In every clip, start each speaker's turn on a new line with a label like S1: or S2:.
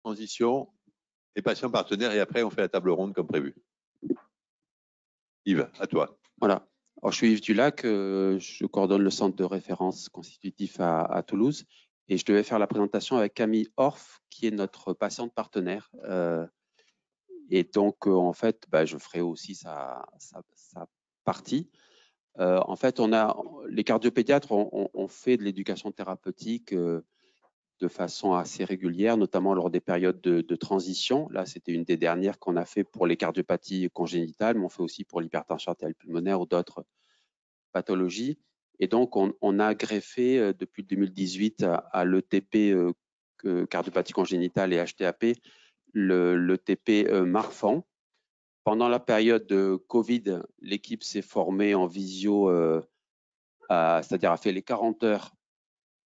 S1: transition, les patients partenaires, et après, on fait la table ronde comme prévu. Yves, à toi.
S2: Voilà. Alors, je suis Yves Dulac, je coordonne le centre de référence constitutif à Toulouse et je devais faire la présentation avec Camille Orff, qui est notre patiente partenaire. Et donc, en fait, je ferai aussi sa partie. En fait, les cardiopédiatres ont fait de l'éducation thérapeutique de façon assez régulière, notamment lors des périodes de transition. Là, c'était une des dernières qu'on a fait pour les cardiopathies congénitales, mais on fait aussi pour l'hypertension artérielle pulmonaire ou d'autres pathologies. Et donc, on a greffé depuis 2018 à l'ETP cardiopathie congénitale et HTAP, l'ETP Marfan. Pendant la période de Covid, l'équipe s'est formée en visio, c'est-à-dire a fait les 40 heures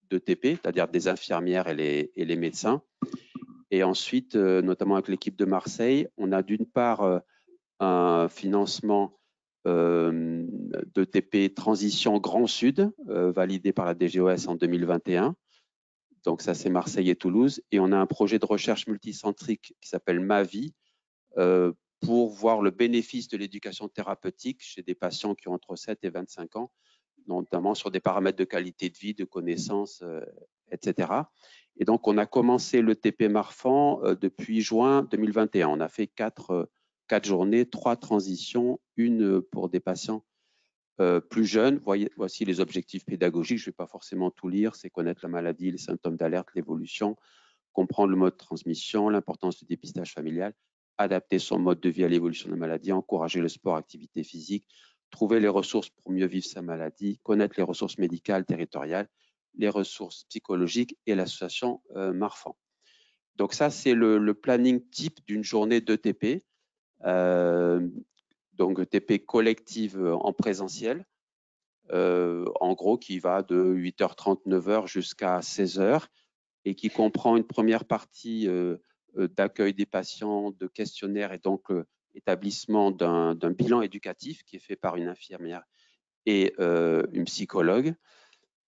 S2: de TP, c'est-à-dire des infirmières et les médecins. Et ensuite, notamment avec l'équipe de Marseille, on a d'une part un financement de TP Transition Grand Sud, validé par la DGOS en 2021. Donc ça, c'est Marseille et Toulouse. Et on a un projet de recherche multicentrique qui s'appelle MAVI, pour voir le bénéfice de l'éducation thérapeutique chez des patients qui ont entre 7 et 25 ans, notamment sur des paramètres de qualité de vie, de connaissances, etc. Et donc, on a commencé le TP Marfan depuis juin 2021. On a fait 4 journées, 3 transitions, une pour des patients plus jeunes. Voici les objectifs pédagogiques. Je ne vais pas forcément tout lire. C'est connaître la maladie, les symptômes d'alerte, l'évolution, comprendre le mode de transmission, l'importance du dépistage familial, adapter son mode de vie à l'évolution de la maladie, encourager le sport, activité physique, trouver les ressources pour mieux vivre sa maladie, connaître les ressources médicales territoriales, les ressources psychologiques et l'association Marfan. Donc ça, c'est le planning type d'une journée d'ETP, donc ETP collective en présentiel, en gros qui va de 8h30, 9h jusqu'à 16h et qui comprend une première partie d'accueil des patients, de questionnaires et donc établissement d'un bilan éducatif qui est fait par une infirmière et une psychologue.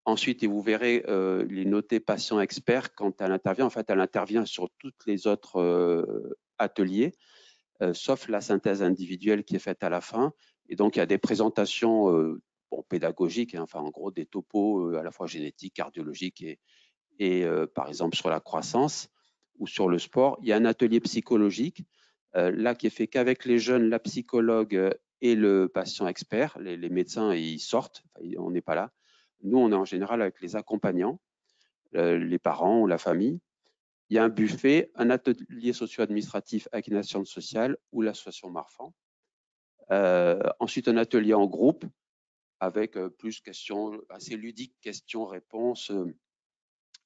S2: Ensuite, et vous verrez, les notés patients experts, quand elle intervient, en fait, elle intervient sur tous les autres ateliers, sauf la synthèse individuelle qui est faite à la fin. Et donc, il y a des présentations pédagogiques, hein, enfin, en gros, des topos à la fois génétiques, cardiologiques et par exemple sur la croissance ou sur le sport. Il y a un atelier psychologique, là, qui est fait qu'avec les jeunes, la psychologue et le patient expert. Les médecins, ils sortent, on n'est pas là. Nous, on est en général avec les accompagnants, les parents ou la famille. Il y a un buffet, un atelier socio-administratif avec une assistante sociale ou l'association Marfan. Ensuite, un atelier en groupe avec plus questions assez ludiques, questions-réponses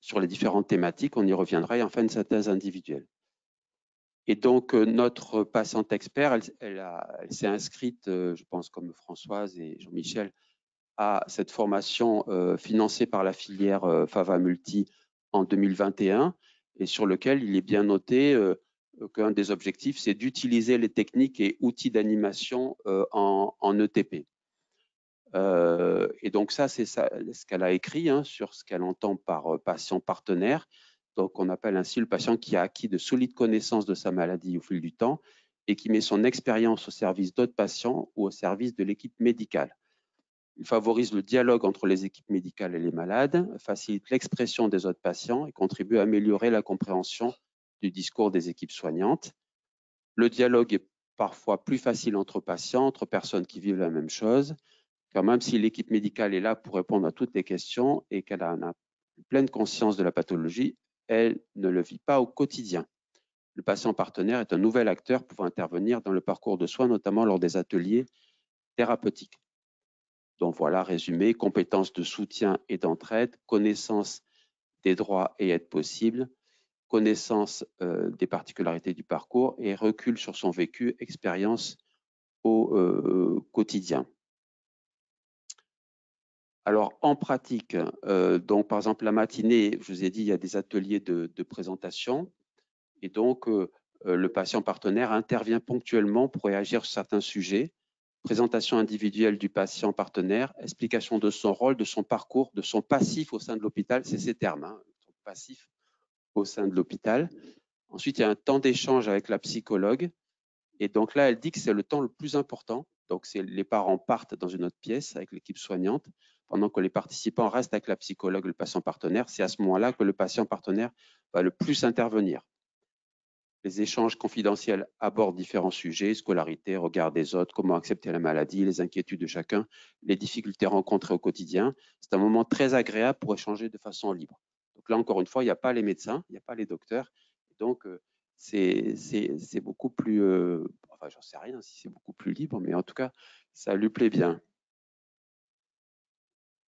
S2: sur les différentes thématiques. On y reviendra. Et enfin, une synthèse individuelle. Et donc, notre patiente expert, elle s'est inscrite, je pense comme Françoise et Jean-Michel, à cette formation financée par la filière Fava Multi en 2021 et sur lequel il est bien noté qu'un des objectifs, c'est d'utiliser les techniques et outils d'animation en ETP. Et donc ça, c'est ce qu'elle a écrit sur ce qu'elle entend par patient partenaire. Donc, on appelle ainsi le patient qui a acquis de solides connaissances de sa maladie au fil du temps et qui met son expérience au service d'autres patients ou au service de l'équipe médicale. Il favorise le dialogue entre les équipes médicales et les malades, facilite l'expression des autres patients et contribue à améliorer la compréhension du discours des équipes soignantes. Le dialogue est parfois plus facile entre patients, entre personnes qui vivent la même chose, car même si l'équipe médicale est là pour répondre à toutes les questions et qu'elle en a pleine conscience de la pathologie, elle ne le vit pas au quotidien. Le patient partenaire est un nouvel acteur pouvant intervenir dans le parcours de soins, notamment lors des ateliers thérapeutiques. Donc voilà, résumé, compétences de soutien et d'entraide, connaissance des droits et aides possibles, connaissance des particularités du parcours et recul sur son vécu, expérience au quotidien. Alors, en pratique, donc par exemple, la matinée, je vous ai dit, il y a des ateliers de présentation et donc le patient partenaire intervient ponctuellement pour réagir sur certains sujets. Présentation individuelle du patient partenaire, explication de son rôle, de son parcours, de son passif au sein de l'hôpital, c'est ces termes, son passif au sein de l'hôpital. Ensuite, il y a un temps d'échange avec la psychologue. Et donc là, elle dit que c'est le temps le plus important. Donc, les parents partent dans une autre pièce avec l'équipe soignante, pendant que les participants restent avec la psychologue, le patient partenaire. C'est à ce moment-là que le patient partenaire va le plus intervenir. Les échanges confidentiels abordent différents sujets, scolarité, regard des autres, comment accepter la maladie, les inquiétudes de chacun, les difficultés rencontrées au quotidien. C'est un moment très agréable pour échanger de façon libre. Donc là, encore une fois, il n'y a pas les médecins, il n'y a pas les docteurs. Donc, c'est beaucoup plus... enfin, j'en sais rien si c'est beaucoup plus libre, mais en tout cas, ça lui plaît bien.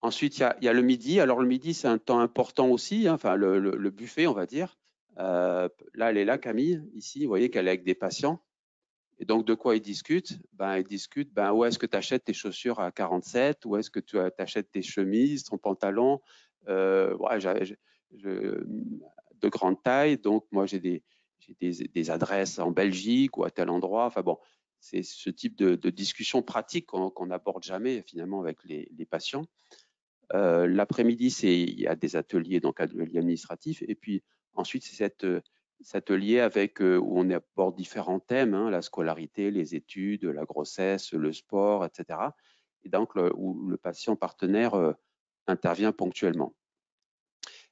S2: Ensuite, il y a le midi. Alors, le midi, c'est un temps important aussi, hein, enfin, le buffet, on va dire. Là, elle est là, Camille, ici. Vous voyez qu'elle est avec des patients. Et donc, de quoi ils discutent? Ils discutent, où est-ce que tu achètes tes chaussures à 47? Où est-ce que tu achètes tes chemises, ton pantalon? Ouais, de grande taille. Donc, moi, j'ai des adresses en Belgique ou à tel endroit. Enfin bon, c'est ce type de discussion pratique qu'on n'aborde jamais finalement avec les patients. L'après-midi, il y a des ateliers, donc ateliers administratifs. Et puis ensuite, c'est cet atelier où on aborde différents thèmes, hein, la scolarité, les études, la grossesse, le sport, etc. Et donc, où le patient partenaire intervient ponctuellement.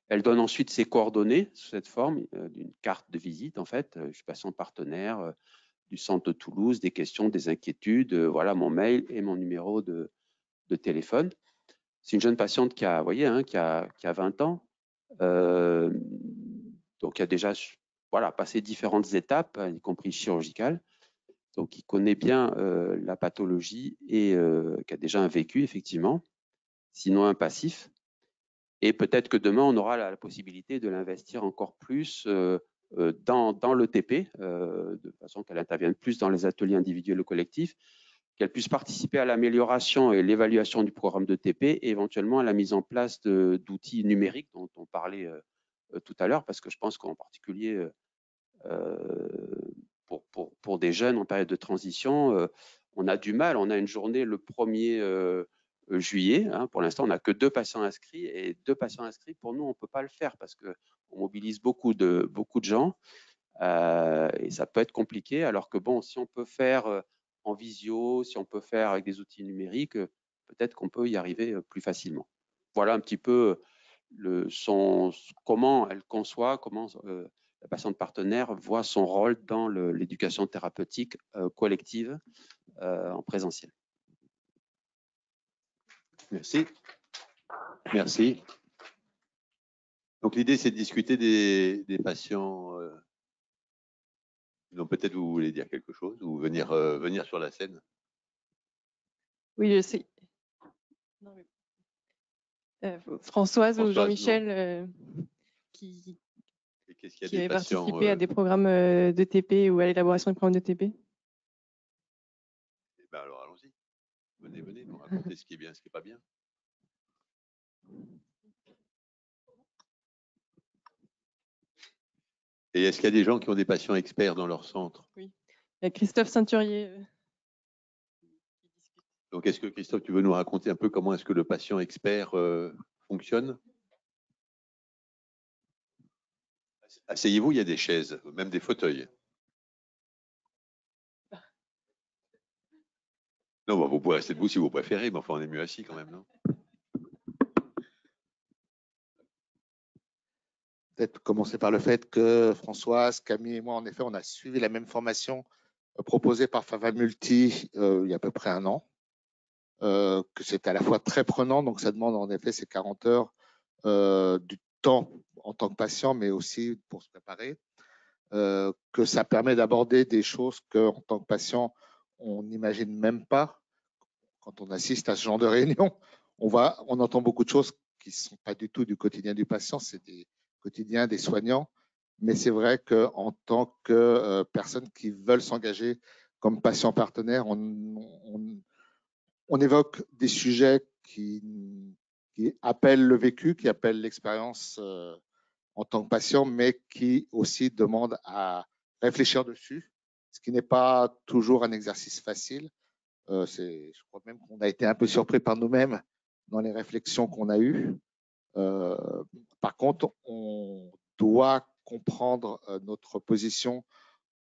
S2: Elle donne ensuite ses coordonnées sous cette forme d'une carte de visite, en fait. Je suis patient partenaire du centre de Toulouse, des questions, des inquiétudes, voilà mon mail et mon numéro de téléphone. C'est une jeune patiente qui a, vous voyez, hein, qui a 20 ans, donc qui a déjà passé différentes étapes, y compris chirurgicales, donc qui connaît bien la pathologie et qui a déjà un vécu, effectivement, sinon un passif. Et peut-être que demain, on aura la possibilité de l'investir encore plus dans le TP, de façon qu'elle intervienne plus dans les ateliers individuels ou collectifs, qu'elle puisse participer à l'amélioration et l'évaluation du programme de TP et éventuellement à la mise en place d'outils numériques dont on parlait tout à l'heure, parce que je pense qu'en particulier pour des jeunes en période de transition, on a du mal. On a une journée le 1er juillet. Hein, pour l'instant, on n'a que 2 patients inscrits et 2 patients inscrits, pour nous, on ne peut pas le faire parce qu'on mobilise beaucoup de gens et ça peut être compliqué. Alors que bon, si on peut faire en visio, si on peut faire avec des outils numériques, peut-être qu'on peut y arriver plus facilement. Voilà un petit peu comment elle conçoit, comment la patiente partenaire voit son rôle dans l'éducation thérapeutique collective en présentiel.
S1: Merci. Merci. Donc l'idée, c'est de discuter des patients. Donc peut-être vous voulez dire quelque chose ou venir sur la scène.
S3: Oui, je sais. Non, mais... Françoise ou Jean-Michel qui avait participé à des programmes de TP ou à l'élaboration des programmes de TP.
S1: Alors allons-y. Venez nous raconter ce qui est bien, ce qui n'est pas bien. Et est-ce qu'il y a des gens qui ont des patients experts dans leur centre?
S3: Oui. Il y a Christophe Ceinturier.
S1: Donc, est-ce que Christophe, tu veux nous raconter un peu comment est-ce que le patient expert fonctionne? Asseyez-vous, il y a des chaises, même des fauteuils. Non, vous pouvez rester debout si vous préférez, mais enfin, on est mieux assis quand même, non?
S4: Peut-être commencer par le fait que Françoise, Camille et moi, en effet, on a suivi la même formation proposée par Favamulti il y a à peu près 1 an, que c'est à la fois très prenant, donc ça demande en effet ces 40 heures du temps en tant que patient, mais aussi pour se préparer, que ça permet d'aborder des choses qu'en tant que patient, on n'imagine même pas. Quand on assiste à ce genre de réunion, on entend beaucoup de choses qui ne sont pas du tout du quotidien du patient, c'est des quotidiens des soignants. Mais c'est vrai qu'en tant que personnes qui veulent s'engager comme patient partenaire, on évoque des sujets qui appellent le vécu, qui appellent l'expérience en tant que patient, mais qui aussi demandent à réfléchir dessus, ce qui n'est pas toujours un exercice facile. Je crois même qu'on a été un peu surpris par nous-mêmes dans les réflexions qu'on a eues. Par contre, on doit comprendre notre position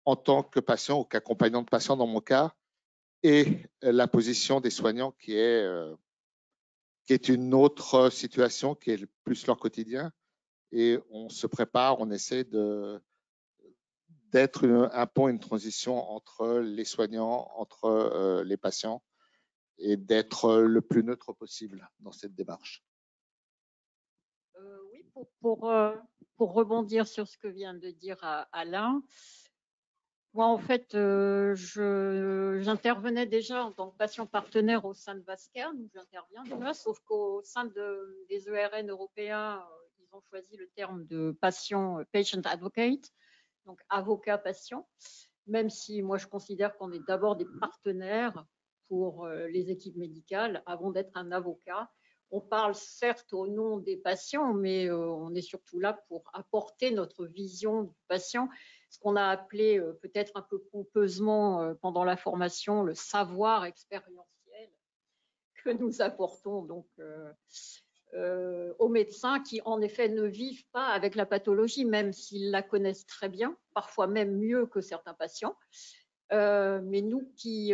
S4: en tant que patient ou qu'accompagnant de patient dans mon cas, et la position des soignants qui est une autre situation, qui est plus leur quotidien. Et on se prépare, on essaie d'être un pont, une transition entre les soignants, entre les patients, et d'être le plus neutre possible dans cette démarche.
S5: Oui, pour rebondir sur ce que vient de dire Alain, moi, en fait, j'intervenais déjà en tant que patient partenaire au sein de VASCA, donc j'interviens déjà, sauf qu'au sein des ERN européens, ils ont choisi le terme de patient advocate, donc avocat-patient, même si moi je considère qu'on est d'abord des partenaires pour les équipes médicales avant d'être un avocat. On parle certes au nom des patients, mais on est surtout là pour apporter notre vision du patient, ce qu'on a appelé peut-être un peu pompeusement pendant la formation le savoir expérientiel que nous apportons donc aux médecins qui en effet ne vivent pas avec la pathologie, même s'ils la connaissent très bien, parfois même mieux que certains patients. Mais nous qui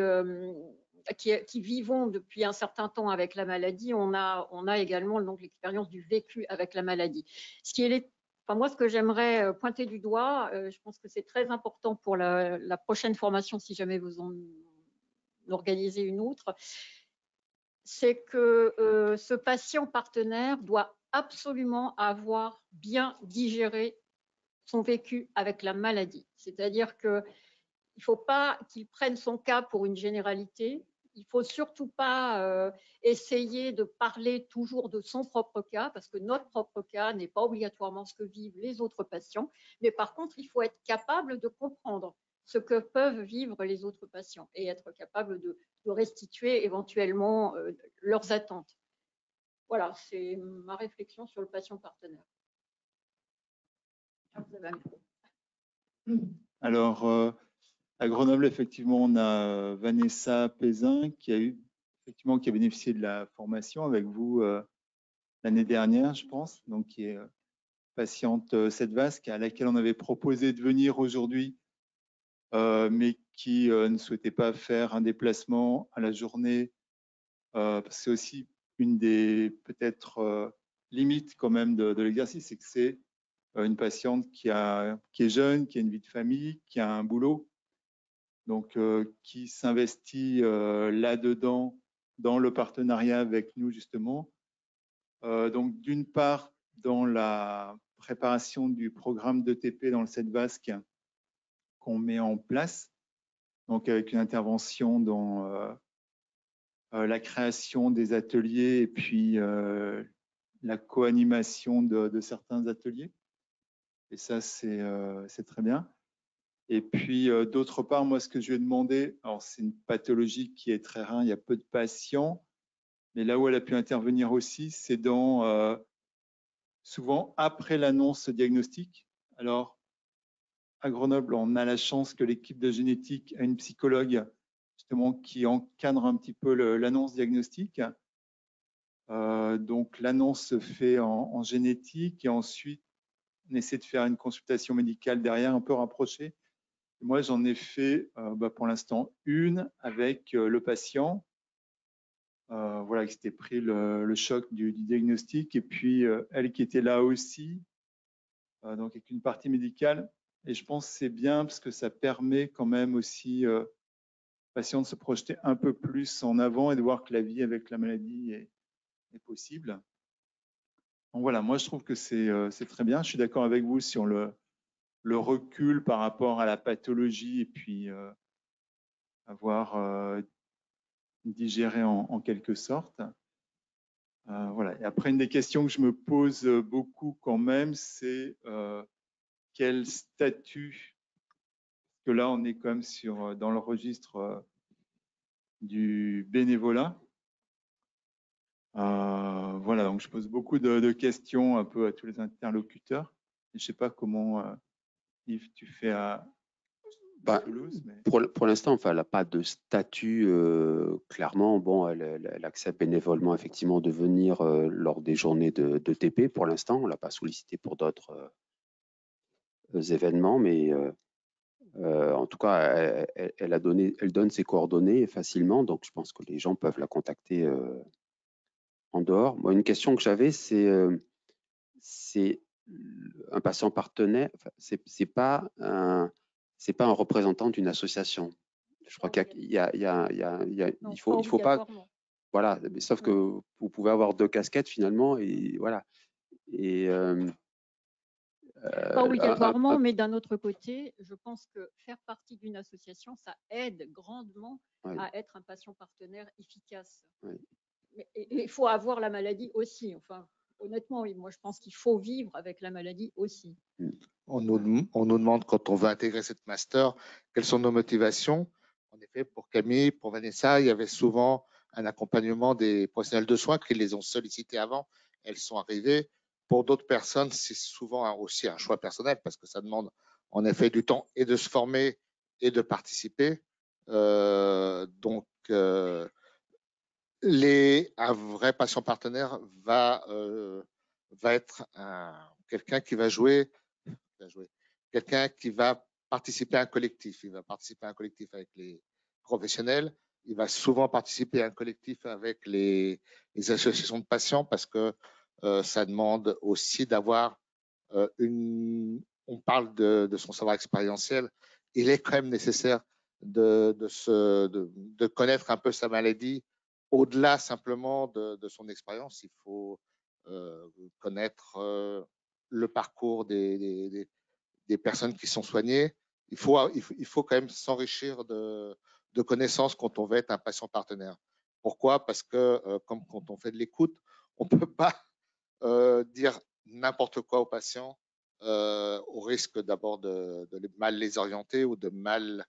S5: vivons depuis un certain temps avec la maladie, on a également donc l'expérience du vécu avec la maladie. Moi, ce que j'aimerais pointer du doigt, je pense que c'est très important pour la prochaine formation, si jamais vous en organisez une autre, c'est que ce patient partenaire doit absolument avoir bien digéré son vécu avec la maladie. C'est-à-dire qu'il ne faut pas qu'il prenne son cas pour une généralité. Il ne faut surtout pas essayer de parler toujours de son propre cas, parce que notre propre cas n'est pas obligatoirement ce que vivent les autres patients. Mais par contre, il faut être capable de comprendre ce que peuvent vivre les autres patients et être capable de restituer éventuellement leurs attentes. Voilà, c'est ma réflexion sur le patient partenaire. Vous avez un micro.
S6: Alors, à Grenoble, effectivement, on a Vanessa Pézin qui a bénéficié de la formation avec vous l'année dernière, je pense, donc qui est patiente CEDVASC, à laquelle on avait proposé de venir aujourd'hui, mais qui ne souhaitait pas faire un déplacement à la journée, parce que c'est aussi une des peut-être limites quand même de l'exercice, c'est que c'est une patiente qui est jeune, qui a une vie de famille, qui a un boulot, donc qui s'investit là-dedans dans le partenariat avec nous justement. Donc d'une part dans la préparation du programme d'ETP dans le CEDVASC qu'on met en place, donc avec une intervention dans la création des ateliers et puis la co-animation de certains ateliers. Et ça, c'est très bien. Et puis, d'autre part, moi, ce que je lui ai demandé, alors c'est une pathologie qui est très rare, il y a peu de patients, mais là où elle a pu intervenir aussi, c'est dans souvent après l'annonce diagnostique. Alors, à Grenoble, on a la chance que l'équipe de génétique a une psychologue justement qui encadre un petit peu l'annonce diagnostique. Donc, l'annonce se fait en génétique et ensuite, on essaie de faire une consultation médicale derrière, un peu rapprochée. Moi, j'en ai fait pour l'instant une avec le patient, voilà, qui s'était pris le choc du diagnostic, et puis elle qui était là aussi, donc avec une partie médicale. Et je pense que c'est bien parce que ça permet quand même aussi au patient de se projeter un peu plus en avant et de voir que la vie avec la maladie est possible. Donc voilà, moi je trouve que c'est très bien. Je suis d'accord avec vous sur le recul par rapport à la pathologie et puis avoir digéré en quelque sorte. Voilà. Et après, une des questions que je me pose beaucoup quand même, c'est quel statut, parce que là on est quand même dans le registre du bénévolat. Voilà, donc je pose beaucoup de questions un peu à tous les interlocuteurs. Je ne sais pas comment, Yves, tu fais à Toulouse. Mais...
S2: Pour l'instant, enfin, elle n'a pas de statut clairement. Bon, elle accepte bénévolement effectivement de venir lors des journées de TP. Pour l'instant, on ne l'a pas sollicité pour d'autres événements, mais en tout cas, elle donne ses coordonnées facilement, donc je pense que les gens peuvent la contacter en dehors. Moi, une question que j'avais, c'est un patient partenaire, c'est pas un représentant d'une association. Je crois il faut pas, voilà, mais sauf que vous pouvez avoir 2 casquettes finalement, et voilà. Et
S5: pas obligatoirement, mais d'un autre côté, je pense que faire partie d'une association, ça aide grandement à être un patient partenaire efficace. Mais il faut avoir la maladie aussi. Enfin, honnêtement, oui, moi je pense qu'il faut vivre avec la maladie aussi.
S4: On nous demande, quand on veut intégrer cette master, quelles sont nos motivations. En effet, pour Camille, pour Vanessa, il y avait souvent un accompagnement des professionnels de soins qui les ont sollicités avant. Elles sont arrivées. Pour d'autres personnes, c'est souvent aussi un choix personnel parce que ça demande en effet du temps et de se former et de participer. Un vrai patient partenaire va être quelqu'un qui va jouer, quelqu'un qui va participer à un collectif. Il va participer à un collectif avec les professionnels. Il va souvent participer à un collectif avec les associations de patients parce que ça demande aussi d'avoir on parle de son savoir expérientiel. Il est quand même nécessaire de connaître un peu sa maladie. Au-delà simplement de son expérience, il faut connaître le parcours des personnes qui sont soignées. Il faut quand même s'enrichir de connaissances quand on veut être un patient partenaire. Pourquoi? Parce que comme quand on fait de l'écoute, on ne peut pas dire n'importe quoi aux patients au risque d'abord de mal les orienter ou de mal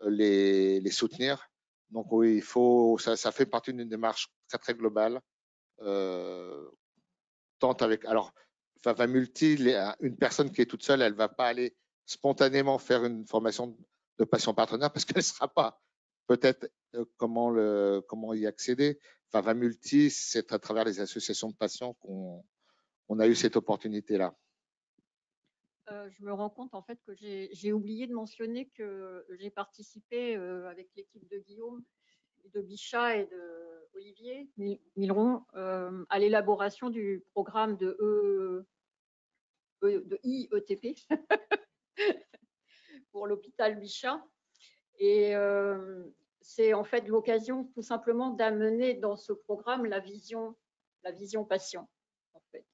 S4: les soutenir. Donc oui, ça fait partie d'une démarche très très globale. Alors, Favamulti, une personne qui est toute seule, elle ne va pas aller spontanément faire une formation de patient partenaire parce qu'elle ne sera pas peut-être comment y accéder. Favamulti, c'est à travers les associations de patients qu'on a eu cette opportunité-là.
S5: Je me rends compte en fait que j'ai oublié de mentionner que j'ai participé avec l'équipe de Guillaume, de Bichat et de Olivier Mileron à l'élaboration du programme de IETP pour l'hôpital Bichat. Et c'est en fait l'occasion tout simplement d'amener dans ce programme la vision patient. En fait.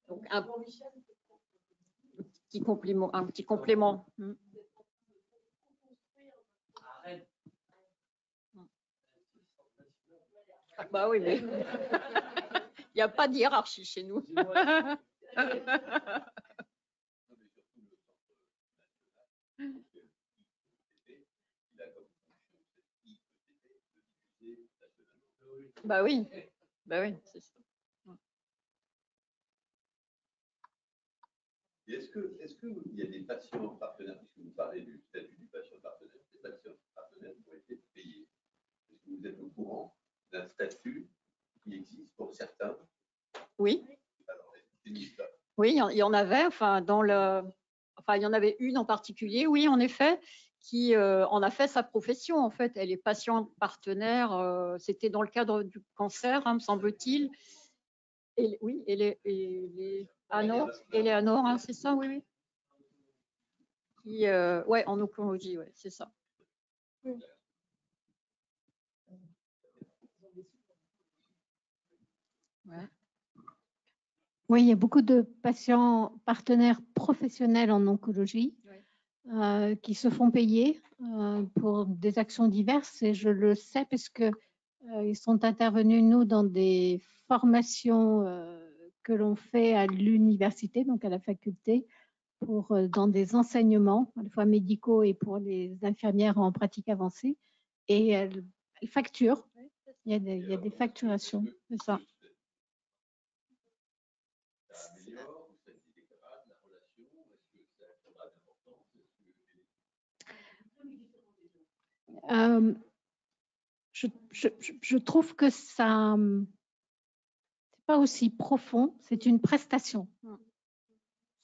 S5: Donc un petit complément. Bah oui, mais il n'y a pas de hiérarchie chez nous. Bah oui, c'est ça.
S1: Est-ce qu'il y a des patients partenaires, puisque vous parlez du statut du patient partenaire, des patients partenaires qui ont été payés? Est-ce que vous êtes au courant d'un statut qui existe pour certains?
S5: Oui.
S1: Alors,
S5: oui, il y en avait. Il y en avait une en particulier, oui, en effet, qui en a fait sa profession. En fait, elle est patiente partenaire. C'était dans le cadre du cancer, me semble-t-il. Oui, Eleanor, c'est ça, oui. Oui, en oncologie, ouais, c'est ça. Oui. Ouais.
S7: Oui, il y a beaucoup de patients partenaires professionnels en oncologie qui se font payer pour des actions diverses, et je le sais parce que ils sont intervenus, nous, dans des formations que l'on fait à l'université, donc à la faculté, dans des enseignements, à la fois médicaux et pour les infirmières en pratique avancée. Et elles facturent. Il y a des facturations, c'est ça. Je trouve que ça, c'est pas aussi profond, c'est une prestation.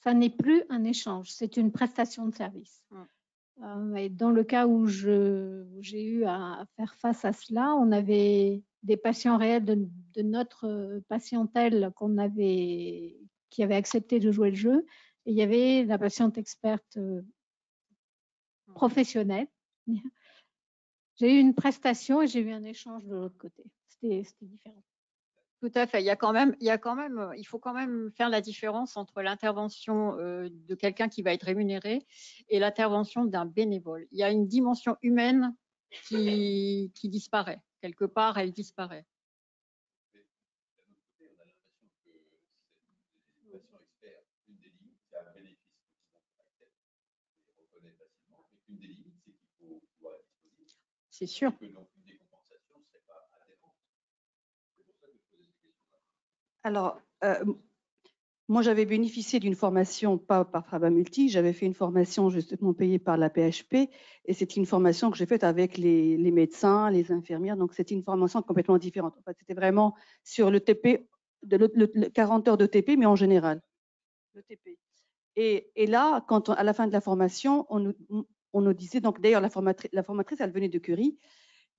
S7: ça n'est plus un échange, c'est une prestation de service. Et dans le cas où j'ai eu à faire face à cela, on avait des patients réels de notre patientèle qui avait accepté de jouer le jeu, et il y avait la patiente experte professionnelle. J'ai eu une prestation et j'ai eu un échange de l'autre côté. C'était différent.
S5: Tout à fait. Il faut quand même faire la différence entre l'intervention de quelqu'un qui va être rémunéré et l'intervention d'un bénévole. Il y a une dimension humaine qui disparaît. Quelque part, elle disparaît. C'est sûr.
S8: Alors, moi, j'avais bénéficié d'une formation, pas par Favamulti, j'avais fait une formation justement payée par la PHP, et c'était une formation que j'ai faite avec les médecins, les infirmières, donc c'était une formation complètement différente. En fait, c'était vraiment sur le TP, le 40 heures de TP, mais en général, le TP. Et là, à la fin de la formation, on nous disait, donc d'ailleurs la formatrice, elle venait de Curie,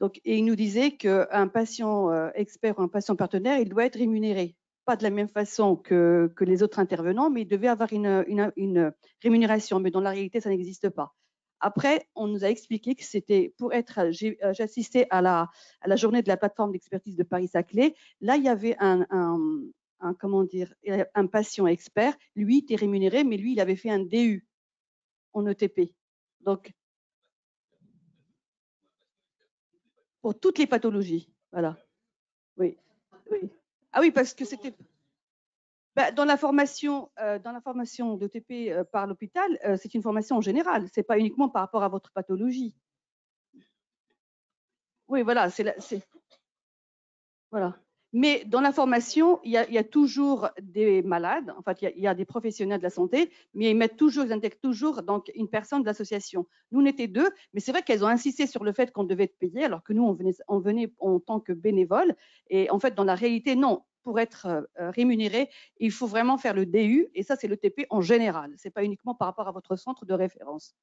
S8: donc, et il nous disait qu'un patient expert ou un patient partenaire, il doit être rémunéré. Pas de la même façon que les autres intervenants, mais il devait avoir une rémunération. Mais dans la réalité, ça n'existe pas. Après, on nous a expliqué que c'était pour être. J'assistais à la journée de la plateforme d'expertise de Paris-Saclay. Là, il y avait un patient expert. Lui, il était rémunéré, mais lui, il avait fait un DU en ETP. Donc, pour toutes les pathologies. Voilà. Oui. Oui. Ah oui, parce que c'était. Dans la formation d'ETP par l'hôpital, c'est une formation en général. C'est pas uniquement par rapport à votre pathologie. Oui, voilà. Voilà. Mais dans la formation, il y a toujours des malades. En fait, il y a des professionnels de la santé, mais ils intègrent toujours donc une personne de l'association. Nous, on était 2, mais c'est vrai qu'elles ont insisté sur le fait qu'on devait être payé, alors que nous, on venait en tant que bénévole. Et en fait, dans la réalité, non. Pour être rémunéré, il faut vraiment faire le DU, et ça, c'est le TP en général. C'est pas uniquement par rapport à votre centre de référence.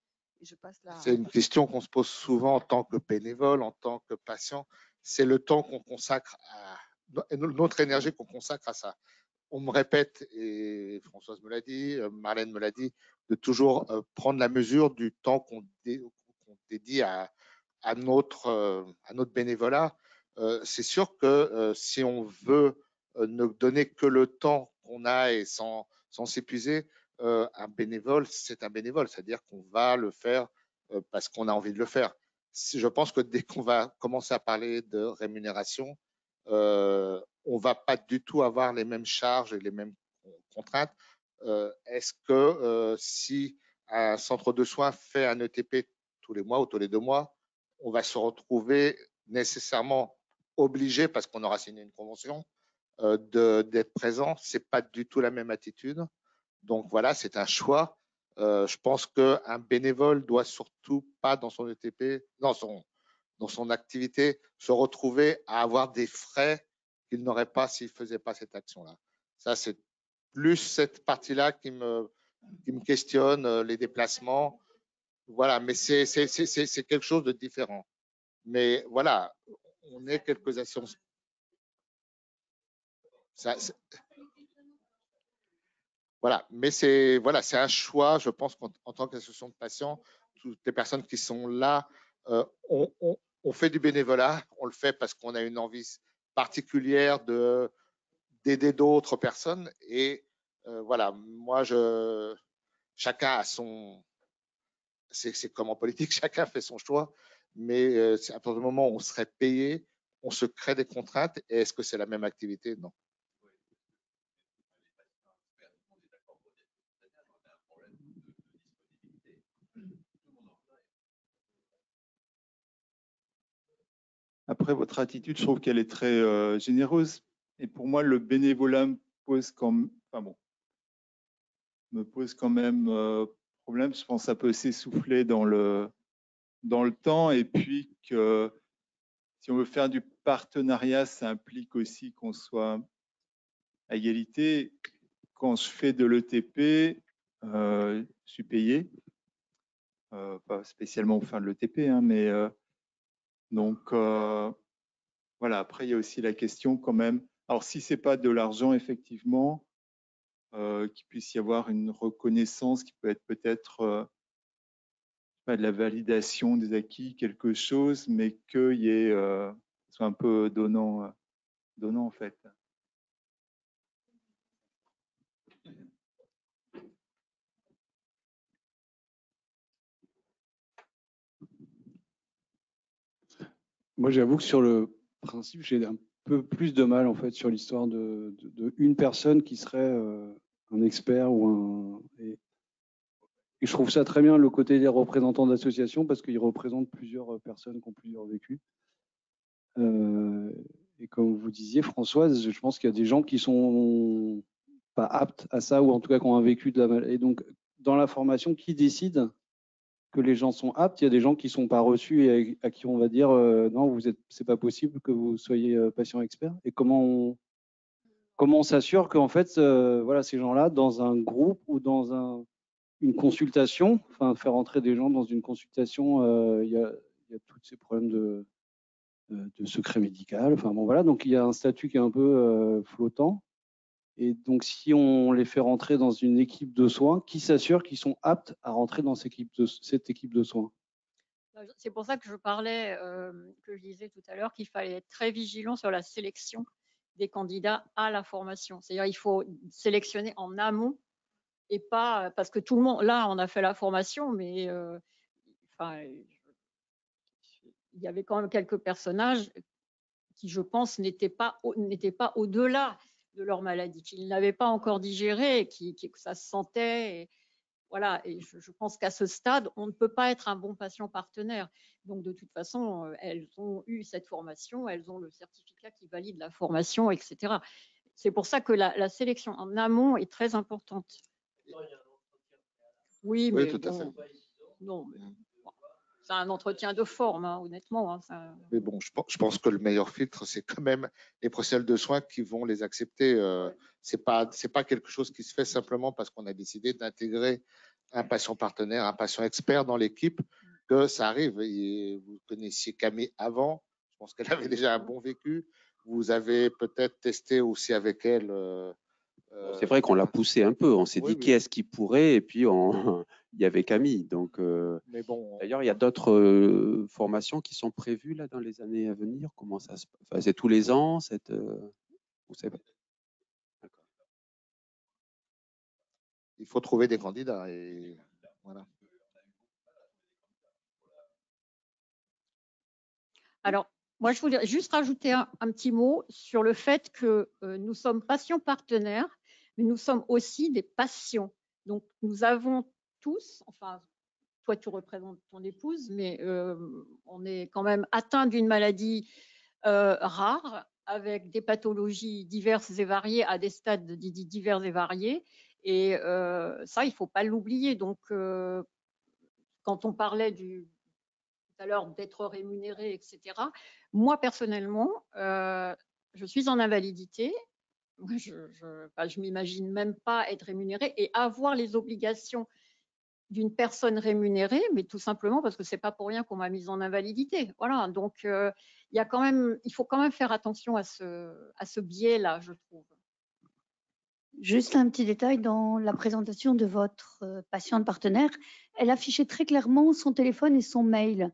S4: C'est une question qu'on se pose souvent en tant que bénévole, en tant que patient. C'est le temps qu'on consacre notre énergie qu'on consacre à ça. On me répète, et Françoise me l'a dit, Marlène me l'a dit, de toujours prendre la mesure du temps qu'on dédie à notre bénévolat. C'est sûr que si on veut ne donner que le temps qu'on a et sans s'épuiser, un bénévole, c'est un bénévole, c'est-à-dire qu'on va le faire parce qu'on a envie de le faire. Je pense que dès qu'on va commencer à parler de rémunération, on ne va pas du tout avoir les mêmes charges et les mêmes contraintes. Est-ce que si un centre de soins fait un ETP tous les mois ou tous les 2 mois, on va se retrouver nécessairement obligé, parce qu'on aura signé une convention, d'être présent? C'est pas du tout la même attitude. Donc voilà, c'est un choix. Je pense qu'un bénévole doit surtout pas dans son ETP, dans son activité, se retrouver à avoir des frais qu'il n'aurait pas s'il faisait pas cette action-là. Ça, c'est plus cette partie-là qui me questionne, les déplacements. Voilà, mais c'est quelque chose de différent. Mais voilà, on est quelques actions. Voilà, mais c'est un choix, je pense qu'en tant qu'association de patients, toutes les personnes qui sont là, on fait du bénévolat, on le fait parce qu'on a une envie particulière d'aider d'autres personnes. Et voilà, moi, chacun a son. C'est comme en politique, chacun fait son choix, mais à partir du moment où on serait payé, on se crée des contraintes. Et est-ce que c'est la même activité? Non.
S6: Après, votre attitude, je trouve qu'elle est très généreuse. Et pour moi, le bénévolat me pose quand même problème. Je pense que ça peut s'essouffler dans le temps. Et puis que si on veut faire du partenariat, ça implique aussi qu'on soit à égalité. Quand je fais de l'ETP, suis payé, pas spécialement pour faire de l'ETP, hein, mais donc voilà. Après, il y a aussi la question quand même. Alors, si c'est pas de l'argent, effectivement, qu'il puisse y avoir une reconnaissance qui peut être peut-être pas de la validation des acquis, quelque chose, mais qu'il y ait soit un peu donnant, donnant en fait.
S9: Moi, j'avoue que sur le principe, j'ai un peu plus de mal en fait sur l'histoire de une personne qui serait un expert ou et je trouve ça très bien le côté des représentants d'associations parce qu'ils représentent plusieurs personnes qui ont plusieurs vécus. Et comme vous disiez, Françoise, je pense qu'il y a des gens qui sont pas aptes à ça ou en tout cas qui ont un vécu de la maladie. Et donc, dans la formation, qui décide que les gens sont aptes? Il y a des gens qui sont pas reçus et à qui on va dire non, c'est pas possible que vous soyez patient expert. Et comment on s'assure qu'en fait, voilà, ces gens-là, dans un groupe ou dans une consultation, enfin faire entrer des gens dans une consultation, il y a tous ces problèmes de secret médical. Enfin bon voilà, donc il y a un statut qui est un peu flottant. Et donc, si on les fait rentrer dans une équipe de soins, qui s'assure qu'ils sont aptes à rentrer dans cette équipe de soins?
S5: C'est pour ça que je parlais, que je disais tout à l'heure, qu'il fallait être très vigilant sur la sélection des candidats à la formation. C'est-à-dire il faut sélectionner en amont et pas parce que tout le monde, là, on a fait la formation, mais enfin, il y avait quand même quelques personnages qui, je pense, n'étaient pas au-delà de leur maladie, qu'ils n'avaient pas encore digéré, que ça se sentait. Et, voilà, et je pense qu'à ce stade, on ne peut pas être un bon patient partenaire. Donc, de toute façon, elles ont eu cette formation, elles ont le certificat qui valide la formation, etc. C'est pour ça que la sélection en amont est très importante. Oui, mais
S4: tout à fait.
S5: Non, c'est un entretien de forme, hein, honnêtement. Hein, ça...
S4: Mais bon, je pense que le meilleur filtre, c'est quand même les professionnels de soins qui vont les accepter. C'est pas quelque chose qui se fait simplement parce qu'on a décidé d'intégrer un patient partenaire, un patient expert dans l'équipe, que ça arrive. Et vous connaissiez Camille avant, je pense qu'elle avait déjà un bon vécu. Vous avez peut-être testé aussi avec elle.
S2: C'est vrai qu'on l'a poussé un peu. On s'est dit qui est-ce qui pourrait, et puis il y avait Camille. Donc,
S4: mais bon,
S2: d'ailleurs, il y a d'autres formations qui sont prévues là dans les années à venir. Comment ça se passe? Enfin, c'est tous les ans, vous savez.
S4: Il faut trouver des candidats et voilà.
S5: Alors, moi, je voulais juste rajouter un petit mot sur le fait que nous sommes patients partenaires, mais nous sommes aussi des patients. Donc, nous avons tous, enfin, toi, tu représentes ton épouse, mais on est quand même atteint d'une maladie rare, avec des pathologies diverses et variées, à des stades divers et variés. Et ça, il ne faut pas l'oublier. Donc, quand on parlait tout à l'heure d'être rémunéré, etc., moi, personnellement, je suis en invalidité. Je ne m'imagine même pas être rémunérée et avoir les obligations d'une personne rémunérée, mais tout simplement parce que c'est pas pour rien qu'on m'a mise en invalidité. Voilà, donc il faut quand même faire attention à ce biais-là, je trouve.
S10: Juste un petit détail, dans la présentation de votre patiente partenaire, elle affichait très clairement son téléphone et son mail.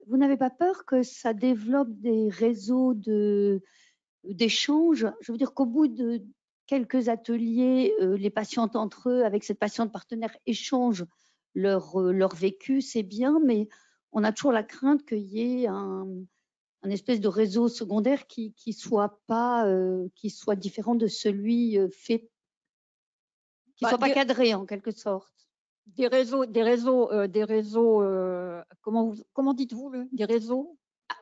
S10: Vous n'avez pas peur que ça développe des réseaux d'échanges? Je veux dire qu'au bout de quelques ateliers, les patientes entre eux, avec cette patiente partenaire, échangent leur vécu, c'est bien, mais on a toujours la crainte qu'il y ait un espèce de réseau secondaire qui soit différent de celui fait, qui soit pas cadré en quelque sorte.
S5: Des réseaux, comment dites-vous, des réseaux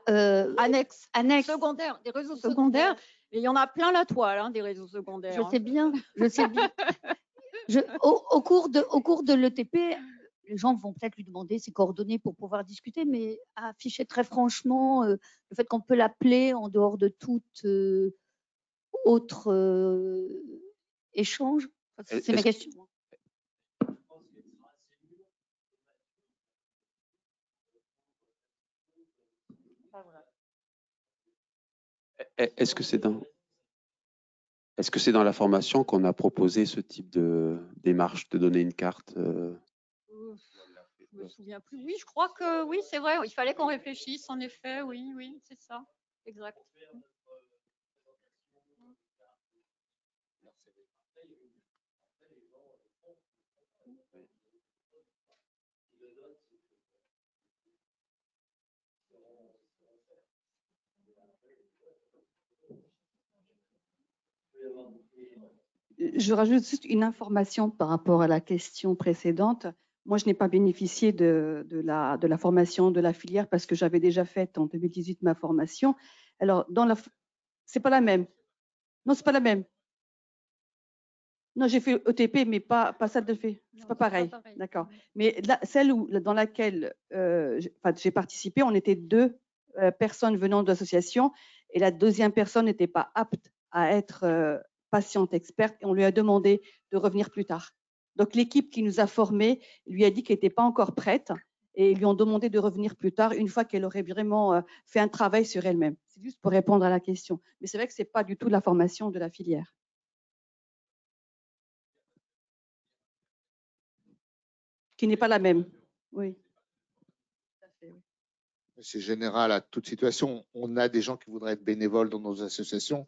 S5: annexes, secondaires, des réseaux secondaires. Et il y en a plein la toile, hein, des réseaux secondaires.
S10: Je sais bien. Au cours de l'ETP, les gens vont peut-être lui demander ses coordonnées pour pouvoir discuter, mais afficher très franchement le fait qu'on peut l'appeler en dehors de tout autre échange. C'est ma question.
S2: Est-ce que c'est dans la formation qu'on a proposé ce type de démarche, de donner une carte
S5: Je me souviens plus. Oui, je crois que oui, c'est vrai. Il fallait qu'on réfléchisse, en effet. Oui, oui, c'est ça. Exact.
S8: Je rajoute juste une information par rapport à la question précédente. Moi, je n'ai pas bénéficié de la formation de la filière parce que j'avais déjà fait en 2018 ma formation. Alors, c'est pas la même. Non, c'est pas la même. Non, j'ai fait ETP, mais pas ça de fait. C'est pas pareil. D'accord. Mais celle dans laquelle j'ai participé, on était 2 personnes venant d'associations et la deuxième personne n'était pas apte à être patiente experte et on lui a demandé de revenir plus tard. Donc l'équipe qui nous a formés lui a dit qu'elle n'était pas encore prête et ils lui ont demandé de revenir plus tard une fois qu'elle aurait vraiment fait un travail sur elle-même. C'est juste pour répondre à la question. Mais c'est vrai que ce n'est pas du tout la formation de la filière. Qui n'est pas la même. Oui.
S4: C'est général à toute situation. On a des gens qui voudraient être bénévoles dans nos associations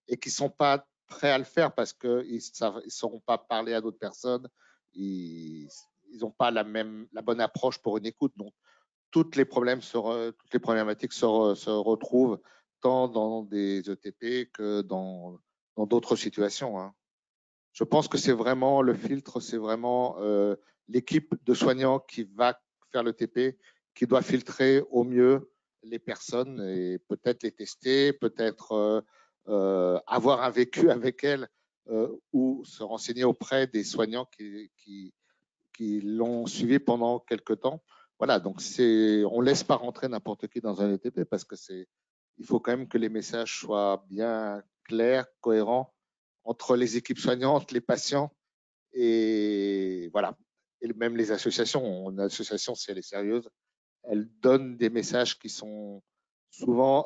S4: et qui ne sont pas prêts à le faire parce qu'ils ne sauront pas parler à d'autres personnes. Ils n'ont pas la bonne approche pour une écoute. Donc, toutes les problématiques se retrouvent tant dans des ETP que dans d'autres situations. Hein. Je pense que c'est vraiment le filtre, c'est vraiment l'équipe de soignants qui va faire le TP, qui doit filtrer au mieux les personnes et peut-être les tester, peut-être avoir un vécu avec elles ou se renseigner auprès des soignants qui l'ont suivi pendant quelque temps. Voilà, donc on ne laisse pas rentrer n'importe qui dans un ETP parce que il faut quand même que les messages soient bien clairs, cohérents entre les équipes soignantes, les patients et voilà. Et même les associations. Une association, si elle est sérieuse, elle donne des messages qui sont souvent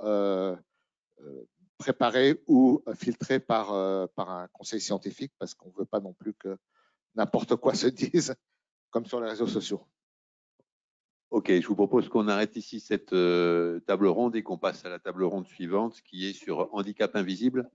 S4: préparés ou filtrés par un conseil scientifique parce qu'on ne veut pas non plus que n'importe quoi se dise comme sur les réseaux sociaux.
S1: Ok, je vous propose qu'on arrête ici cette table ronde et qu'on passe à la table ronde suivante qui est sur handicap invisible.